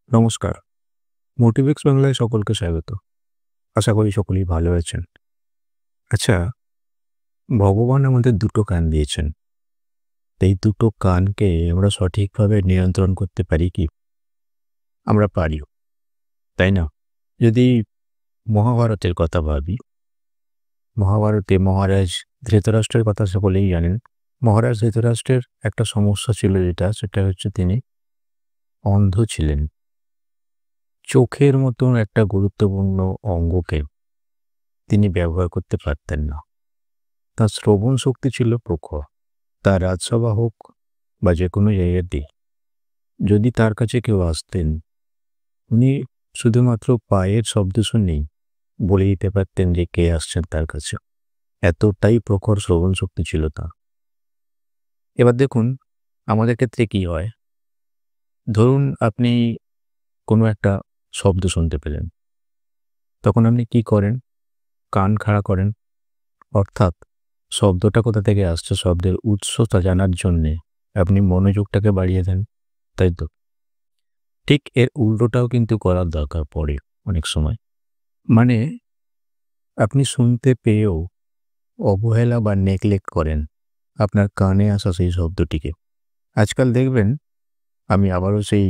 নমস্কার। মোটিভেক্স বাংলায় সকলকে স্বাগত। আশা করি সকলেই ভালো আছেন। আচ্ছা, ভগবান আমাদের দুটো কান দিয়েছেন। এই দুটো কানকে আমরা সঠিকভাবে নিয়ন্ত্রণ করতে পারি কি? আমরা পারিও, তাই না? যদি মহাভারতের কথা ভাবি, মহাভারতে মহারাজ ধৃতরাষ্ট্রের কথা সকলেই জানেন। মহারাজ ধৃতরাষ্ট্রের একটা সমস্যা ছিল সেটা হচ্ছে তিনি অন্ধ ছিলেন। চোখের মতন একটা গুরুত্বপূর্ণ অঙ্গকে তিনি ব্যবহার করতে পারতেন না। তার শ্রবণ শক্তি ছিল প্রখর। তার রাজসভা হোক বা যে কোনো জায়গাতেই যদি তার কাছে কেউ আসতেন, উনি শুধুমাত্র পায়ের শব্দ শুনেই বলে দিতে পারতেন যে কে আসছেন তার কাছে। এতটাই প্রখর শ্রবণ শক্তি ছিল তার। এবার দেখুন আমাদের ক্ষেত্রে কি হয়। ধরুন আপনি কোনো একটা শব্দ শুনতে পেলেন, তখন আপনি কি করেন? কান খাড়া করেন, অর্থাৎ শব্দটা কোথা থেকে আসছে, শব্দের উৎসটা জানার জন্যে আপনি মনোযোগটাকে বাড়িয়ে দেন, তাই তো? ঠিক এর উল্টোটাও কিন্তু করার দরকার পড়ে অনেক সময়। মানে আপনি শুনতে পেয়েও অবহেলা বা নেগলেক্ট করেন আপনার কানে আসা সেই শব্দটিকে। আজকাল দেখবেন, আমি আবারও সেই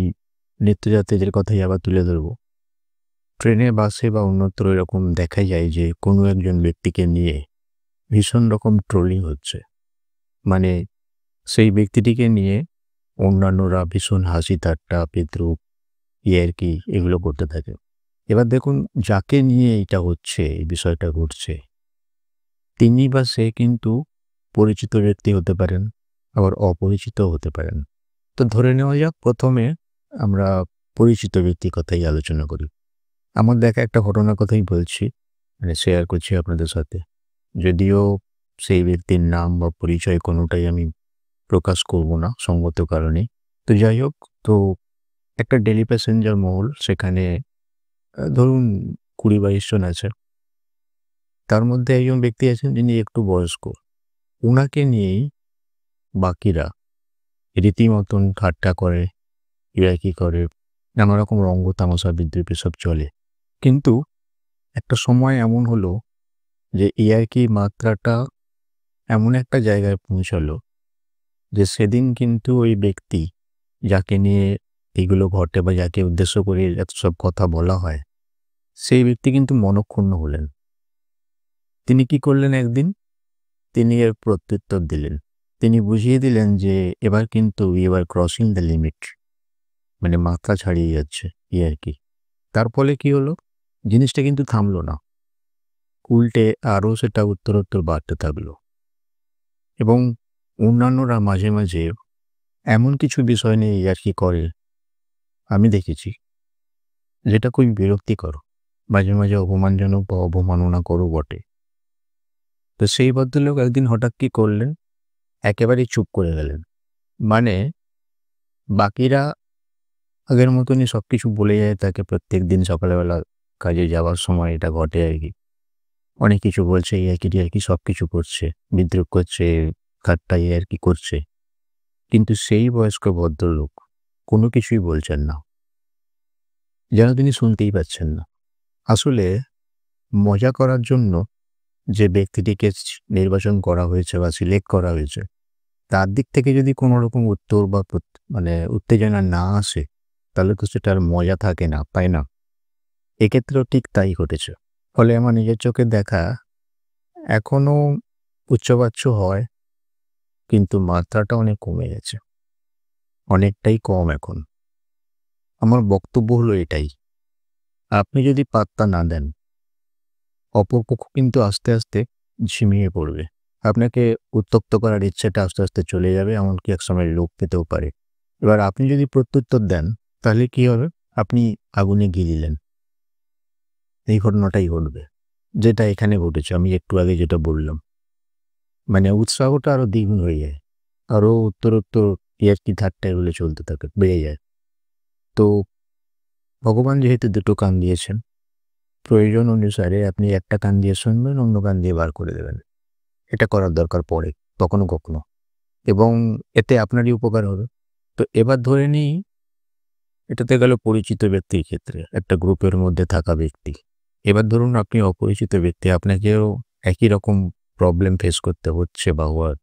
নিত্যযাত্রীদের কথাই আবার তুলে ধরব। ট্রেনে, বাসে বা অন্যত্র এরকম দেখা যায় যে কোনো একজন ব্যক্তিকে নিয়ে ভীষণ রকম ট্রোলিং হচ্ছে। মানে সেই ব্যক্তিটিকে নিয়ে অন্যান্যরা ভীষণ হাসি ঠাট্টা, বিদ্রূপ, ইয়ার্কি এগুলো করতে থাকে। এবার দেখুন যাকে নিয়ে এইটা হচ্ছে, এই বিষয়টা ঘটছে, তিনি বা সে কিন্তু পরিচিত ব্যক্তি হতে পারেন, আবার অপরিচিতও হতে পারেন। তো ধরে নেওয়া যাক প্রথমে আমরা পরিচিত ব্যক্তির কথাই আলোচনা করি। আমার দেখা একটা ঘটনার কথাই বলছি, মানে শেয়ার করছি আপনাদের সাথে। যদিও সেই ব্যক্তির নাম বা পরিচয় কোনোটাই আমি প্রকাশ করব না সঙ্গত কারণে। তো যাই হোক, তো একটা ডেলি প্যাসেঞ্জার মহল, সেখানে ধরুন ২০-২২ জন আছে। তার মধ্যে একজন ব্যক্তি আছেন যিনি একটু বয়স্ক। উনাকে নিয়েই বাকিরা রীতিমতন ঠাট্টা করে, ইয়ার্কি করে, নানা রকম রঙ্গ তামাশা বিদ্রূপ এসব চলে। কিন্তু একটা সময় এমন হলো যে ইয়ার্কির মাত্রাটা এমন একটা জায়গায় পৌঁছালো যে সেদিন কিন্তু ওই ব্যক্তি যাকে নিয়ে এগুলো ঘটে বা যাকে উদ্দেশ্য করে এত সব কথা বলা হয়, সেই ব্যক্তি কিন্তু মনঃক্ষুণ্ণ হলেন। তিনি কি করলেন একদিন? তিনি এর প্রত্যুত্তর দিলেন। তিনি বুঝিয়ে দিলেন যে এবার কিন্তু you are crossing the limit, মানে মাত্রা ছাড়িয়ে যাচ্ছে ইয়ার্কি। তার ফলে কি হলো? জিনিসটা কিন্তু থামলো না, উল্টে আরও সেটা উত্তরোত্তর বাড়তে থাকলো। এবং অন্যান্যরা মাঝে মাঝে এমন কিছু বিষয় নিয়ে ইয়ার্কি করে আমি দেখেছি, যেটা খুবই বিরক্তিকর, মাঝে মাঝে অপমানজনক বা অবমাননা করো বটে। তো সেই ভদ্রলোক একদিন হঠাৎ কি করলেন? একেবারেই চুপ করে গেলেন। মানে বাকিরা আগের মতনই সব কিছু বলে যায় তাকে, প্রত্যেক দিন সকালবেলা কাজে যাওয়ার সময় এটা ঘটে আর কি। অনেক কিছু বলছে, ইয়ার্কি সব কিছু করছে, বিদ্রূপ করছে, ঠাট্টা ইয়ার্কি করছে। কিন্তু সেই বয়স্ক ভদ্রলোক কোনো কিছুই বলছেন না, যেন তিনি শুনতেই পাচ্ছেন না। আসলে মজা করার জন্য যে ব্যক্তিটিকে নির্বাচন করা হয়েছে বা সিলেক্ট করা হয়েছে, তার দিক থেকে যদি কোনো রকম উত্তর বা মানে উত্তেজনা না আসে, তাহলে তো সেটার মজা থাকে না, তাই না? এক্ষেত্রেও ঠিক তাই ঘটেছে। ফলে আমার নিজের চোখে দেখা এখনও উচ্চবাচ্য হয়, কিন্তু মাত্রাটা অনেক কমে গেছে, অনেকটাই কম এখন। আমার বক্তব্য হলো এটাই, আপনি যদি পাত্তা না দেন, অপরপক্ষ কিন্তু আস্তে আস্তে ঝিমিয়ে পড়বে। আপনাকে উত্ত্যক্ত করার ইচ্ছেটা আস্তে আস্তে চলে যাবে, এমনকি একসময় লোভ পেতেও পারে। এবার আপনি যদি প্রত্যুত্তর দেন, তাহলে কি হবে? আপনি আগুনে গিলিলেন। এই ঘটনাটাই ঘটবে, যেটা এখানে ঘটেছে। আমি একটু আগে যেটা বললাম, মানে উৎসাহটা আরো দ্বিগুণ হয়ে যায়, আরো উত্তরোত্তর ইয়ার্কি ঠাট্টা এগুলো চলতে থাকে, বেড়ে যায়। তো ভগবান যেহেতু দুটো কান দিয়েছেন, প্রয়োজন অনুসারে আপনি একটা কান দিয়ে শুনবেন, অন্য কান দিয়ে বার করে দেবেন। এটা করার দরকার পড়ে কখনো কখনো, এবং এতে আপনারই উপকার হবে। তো এবার ধরে নিই এটাতে গেল পরিচিত ব্যক্তির ক্ষেত্রে, একটা গ্রুপের মধ্যে থাকা ব্যক্তি। এবার ধরুন আপনি অপরিচিত ব্যক্তি, আপনাকেও একই রকম প্রবলেম ফেস করতে হচ্ছে বা হওয়ার,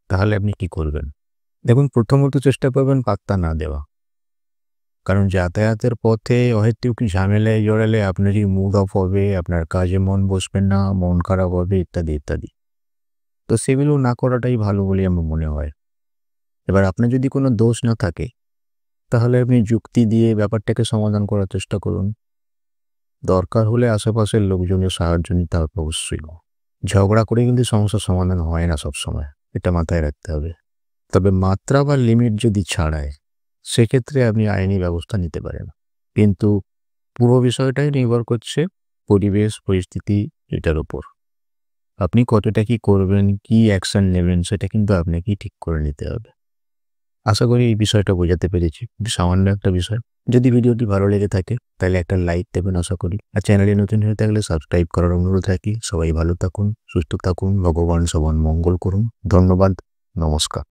তাহলে আপনি কি করবেন? দেখুন, প্রথমত চেষ্টা করবেন পাত্তা না দেওয়া। কারণ যাতায়াতের পথে অহেতুক ঝামেলায় জড়ালে আপনারই মুড অফ হবে, আপনার কাজে মন বসবে না, মন খারাপ হবে ইত্যাদি, ইত্যাদি। তো সেগুলো না করাটাই ভালো বলে আমার মনে হয়। এবার আপনার যদি কোনো দোষ না থাকে, তাহলে আপনি যুক্তি দিয়ে ব্যাপারটাকে সমাধান করার চেষ্টা করুন। দরকার হলে আশেপাশের লোকজনের সাহায্য নিতে হবে অবশ্যই। ঝগড়া করে কিন্তু সমস্যার সমাধান হয় না সবসময়, এটা মাথায় রাখতে হবে। তবে মাত্রা বা লিমিট যদি ছাড়ায়, সেক্ষেত্রে আপনি আইনি ব্যবস্থা নিতে পারেন। কিন্তু পুরো বিষয়টাই নির্ভর করছে পরিবেশ, পরিস্থিতি এটার উপর। আপনি কতটা কি করবেন, কি অ্যাকশন নেবেন, সেটা কিন্তু আপনাকেই ঠিক করে নিতে হবে। আশা করি এই বিষয়টা বোঝাতে পেরেছি। সামান্য একটা বিষয়। যদি ভিডিওটি ভালো লেগে থাকে তাহলে একটা লাইক দেবেন আশা করি। আর চ্যানেলে নতুন হয়ে থাকলে সাবস্ক্রাইব করার অনুরোধ রাখি। সবাই ভালো থাকুন, সুস্থ থাকুন, ভগবান সবার মঙ্গল করুন। ধন্যবাদ, নমস্কার।